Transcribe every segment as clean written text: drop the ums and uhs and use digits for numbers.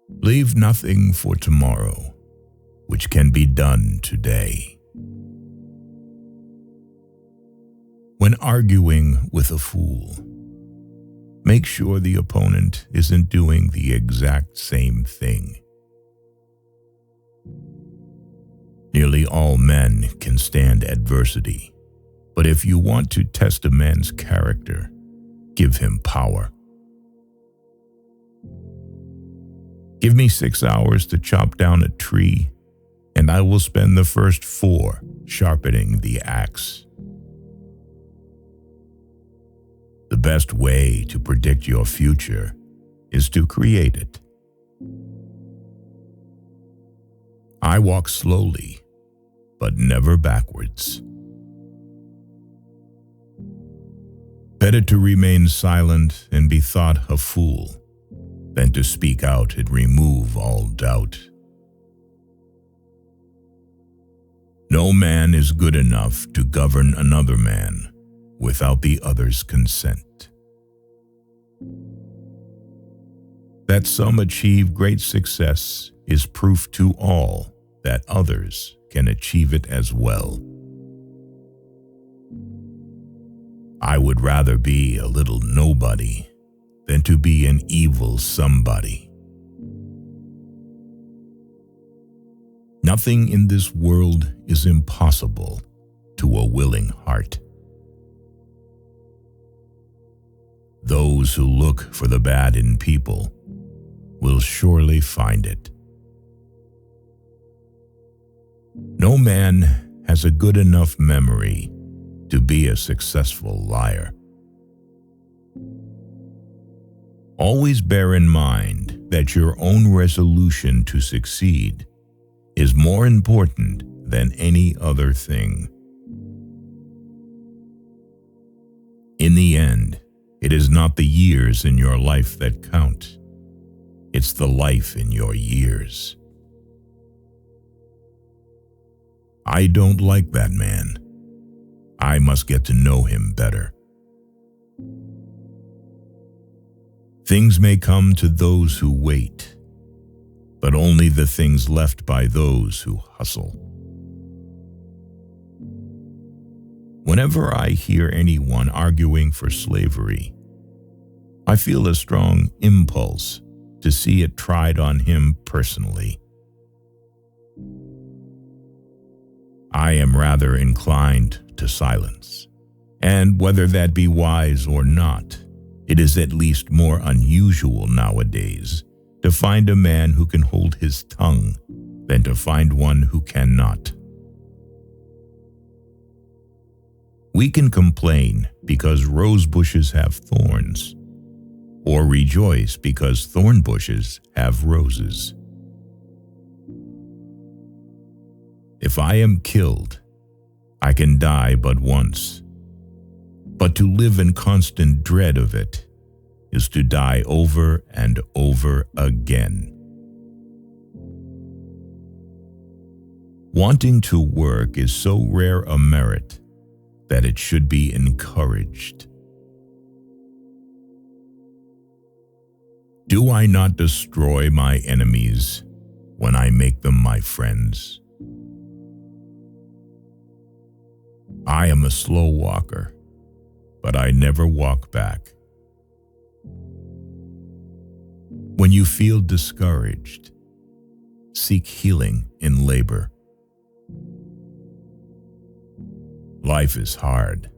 Leave nothing for tomorrow, which can be done today. When arguing with a fool, make sure the opponent isn't doing the exact same thing. Nearly all men can stand adversity, but if you want to test a man's character, give him power. Give me 6 hours to chop down a tree, and I will spend the first 4 sharpening the axe. The best way to predict your future is to create it. I walk slowly, but never backwards. Better to remain silent and be thought a fool than to speak out and remove all doubt. No man is good enough to govern another man without the other's consent. That some achieve great success is proof to all that others can achieve it as well. I would rather be a little nobody than to be an evil somebody. Nothing in this world is impossible to a willing heart. Those who look for the bad in people will surely find it. No man has a good enough memory to be a successful liar. Always bear in mind that your own resolution to succeed is more important than any other thing. In the end, it is not the years in your life that count. It's the life in your years. I don't like that man. I must get to know him better. Things may come to those who wait, but only the things left by those who hustle. Whenever I hear anyone arguing for slavery, I feel a strong impulse to see it tried on him personally. I am rather inclined to silence, and whether that be wise or not, it is at least more unusual nowadays to find a man who can hold his tongue than to find one who cannot. We can complain because rose bushes have thorns, or rejoice because thorn bushes have roses. If I am killed, I can die but once. But to live in constant dread of it is to die over and over again. Wanting to work is so rare a merit that it should be encouraged. Do I not destroy my enemies when I make them my friends? I am a slow walker, but I never walk back. When you feel discouraged, seek healing in labor. Life is hard,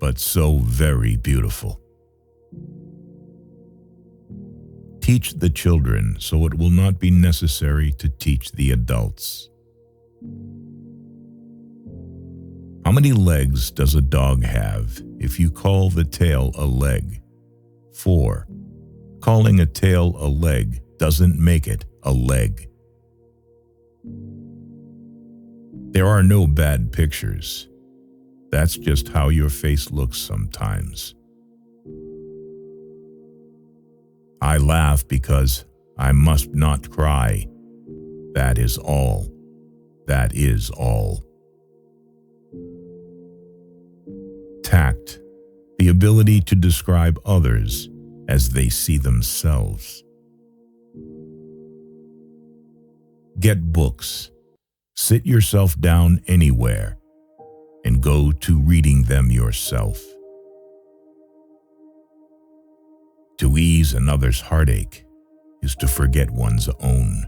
but so very beautiful. Teach the children so it will not be necessary to teach the adults. How many legs does a dog have if you call the tail a leg? 4. Calling a tail a leg doesn't make it a leg. There are no bad pictures. That's just how your face looks sometimes. I laugh because I must not cry. That is all. That is all. Tact, the ability to describe others as they see themselves. Get books. Sit yourself down anywhere and go to reading them yourself. To ease another's heartache is to forget one's own.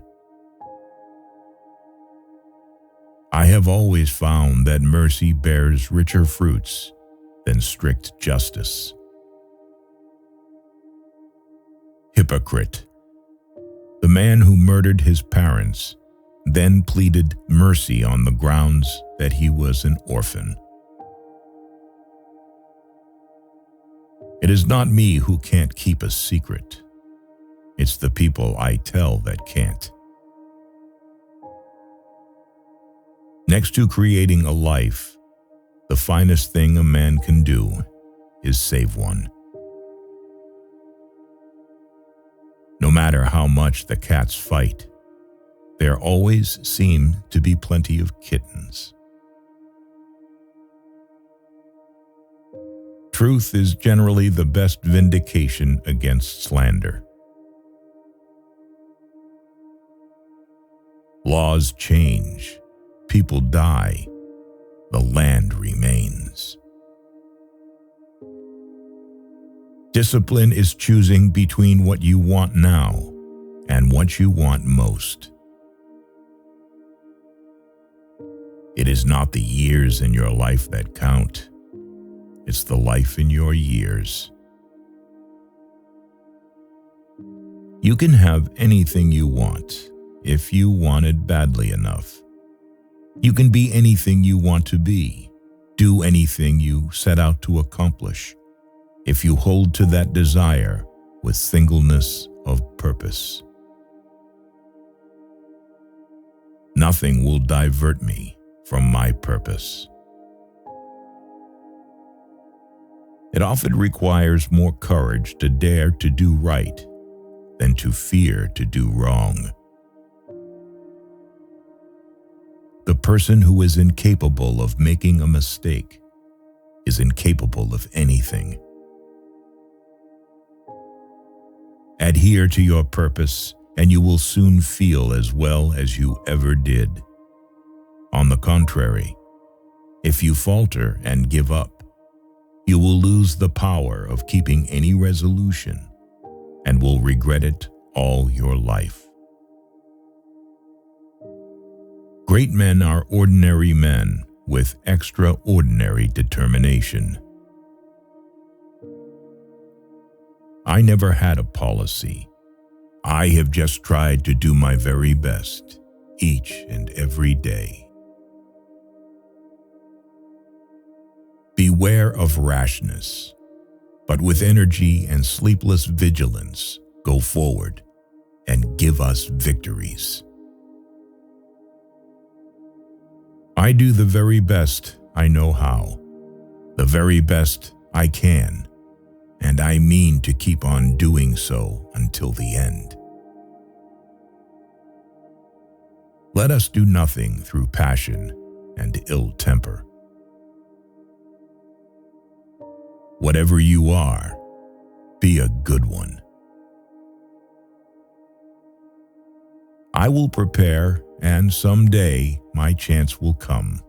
I have always found that mercy bears richer fruits than strict justice. Hypocrite. The man who murdered his parents then pleaded mercy on the grounds that he was an orphan. It is not me who can't keep a secret. It's the people I tell that can't. Next to creating a life, the finest thing a man can do is save one. No matter how much the cats fight, there always seem to be plenty of kittens. Truth is generally the best vindication against slander. Laws change, people die, the land remains. Discipline is choosing between what you want now and what you want most. It is not the years in your life that count. It's the life in your years. You can have anything you want if you want it badly enough. You can be anything you want to be, do anything you set out to accomplish, if you hold to that desire with singleness of purpose. Nothing will divert me from my purpose. It often requires more courage to dare to do right than to fear to do wrong. The person who is incapable of making a mistake is incapable of anything. Adhere to your purpose, and you will soon feel as well as you ever did. On the contrary, if you falter and give up, you will lose the power of keeping any resolution and will regret it all your life. Great men are ordinary men with extraordinary determination. I never had a policy. I have just tried to do my very best each and every day. Beware of rashness, but with energy and sleepless vigilance, go forward and give us victories. I do the very best I know how, the very best I can, and I mean to keep on doing so until the end. Let us do nothing through passion and ill temper. Whatever you are, be a good one. I will prepare, and someday my chance will come.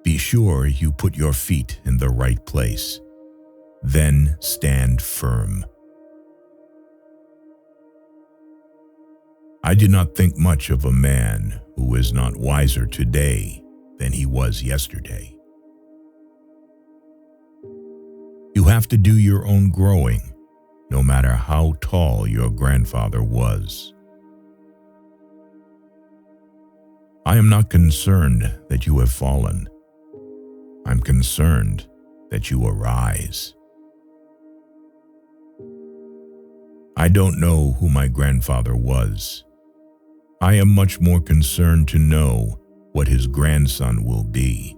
Be sure you put your feet in the right place, then stand firm. I do not think much of a man who is not wiser today than he was yesterday. You have to do your own growing, no matter how tall your grandfather was. I am not concerned that you have fallen. I'm concerned that you arise. I don't know who my grandfather was. I am much more concerned to know what his grandson will be.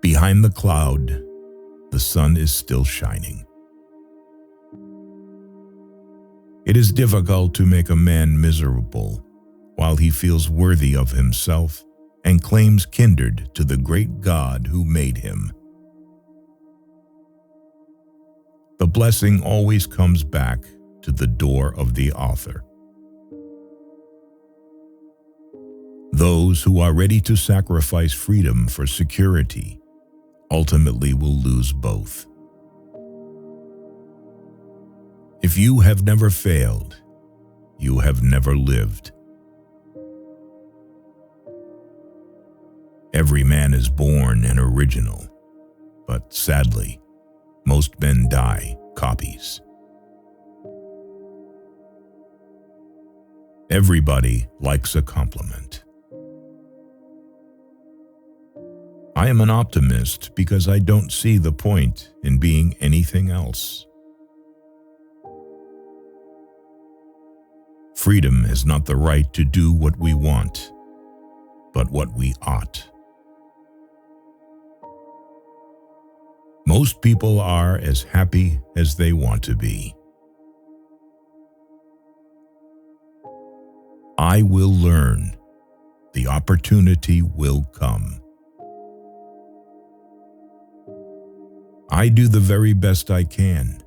Behind the cloud, the sun is still shining. It is difficult to make a man miserable while he feels worthy of himself and claims kindred to the great God who made him. The blessing always comes back to the door of the author. Those who are ready to sacrifice freedom for security ultimately will lose both. If you have never failed, you have never lived. Every man is born an original, but sadly, most men die copies. Everybody likes a compliment. I am an optimist because I don't see the point in being anything else. Freedom is not the right to do what we want, but what we ought. Most people are as happy as they want to be. I will learn. The opportunity will come. I do the very best I can.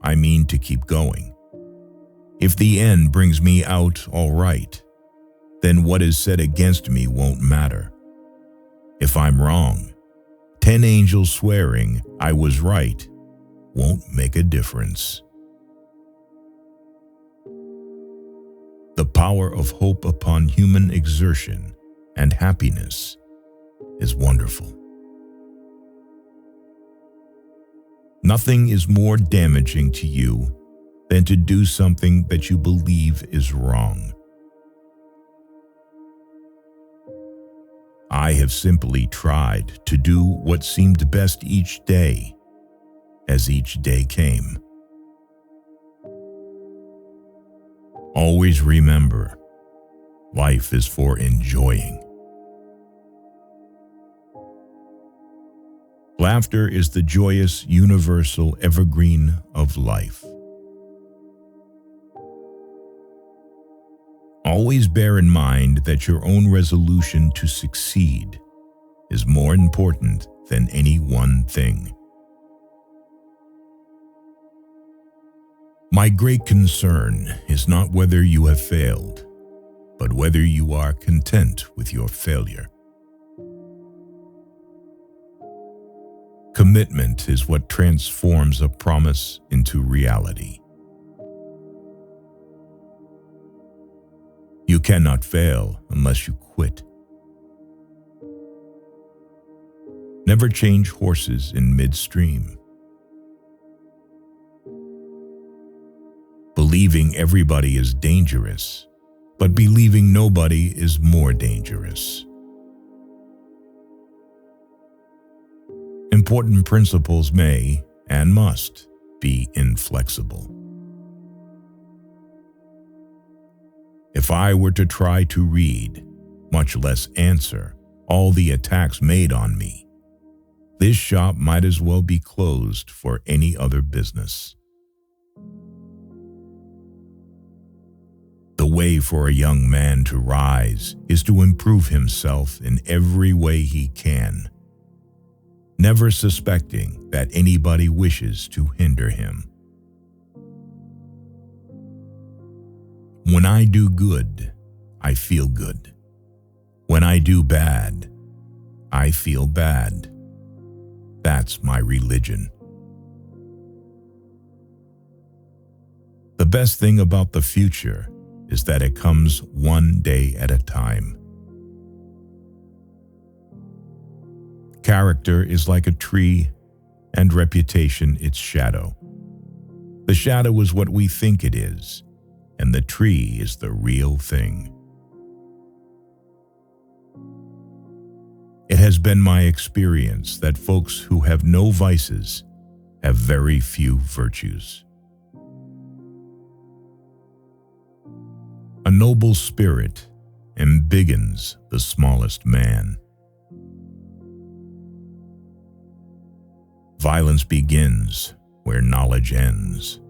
I mean to keep going. If the end brings me out all right, then what is said against me won't matter. If I'm wrong, 10 angels swearing I was right won't make a difference. The power of hope upon human exertion and happiness is wonderful. Nothing is more damaging to you than to do something that you believe is wrong. I have simply tried to do what seemed best each day, as each day came. Always remember, life is for enjoying. Laughter is the joyous, universal evergreen of life. Always bear in mind that your own resolution to succeed is more important than any one thing. My great concern is not whether you have failed, but whether you are content with your failure. Commitment is what transforms a promise into reality. You cannot fail unless you quit. Never change horses in midstream. Believing everybody is dangerous, but believing nobody is more dangerous. Important principles may and must be inflexible. If I were to try to read, much less answer, all the attacks made on me, this shop might as well be closed for any other business. The way for a young man to rise is to improve himself in every way he can, never suspecting that anybody wishes to hinder him. When I do good, I feel good. When I do bad, I feel bad. That's my religion. The best thing about the future is that it comes one day at a time. Character is like a tree, and reputation its shadow. The shadow is what we think it is, and the tree is the real thing. It has been my experience that folks who have no vices have very few virtues. A noble spirit embiggens the smallest man. Violence begins where knowledge ends.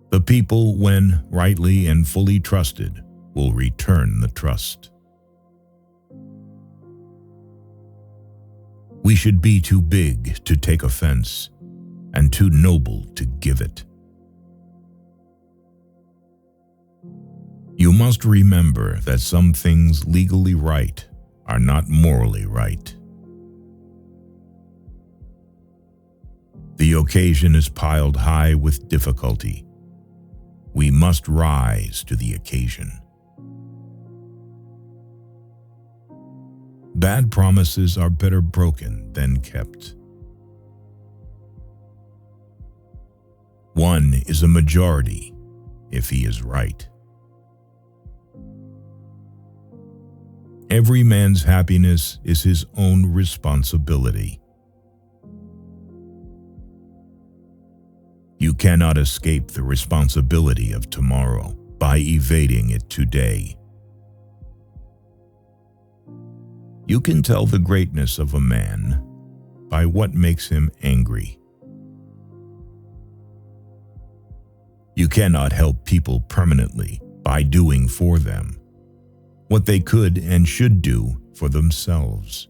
The people, when rightly and fully trusted, will return the trust. We should be too big to take offense, and too noble to give it. You must remember that some things legally right are not morally right. The occasion is piled high with difficulty. We must rise to the occasion. Bad promises are better broken than kept. One is a majority if he is right. Every man's happiness is his own responsibility. You cannot escape the responsibility of tomorrow by evading it today. You can tell the greatness of a man by what makes him angry. You cannot help people permanently by doing for them what they could and should do for themselves.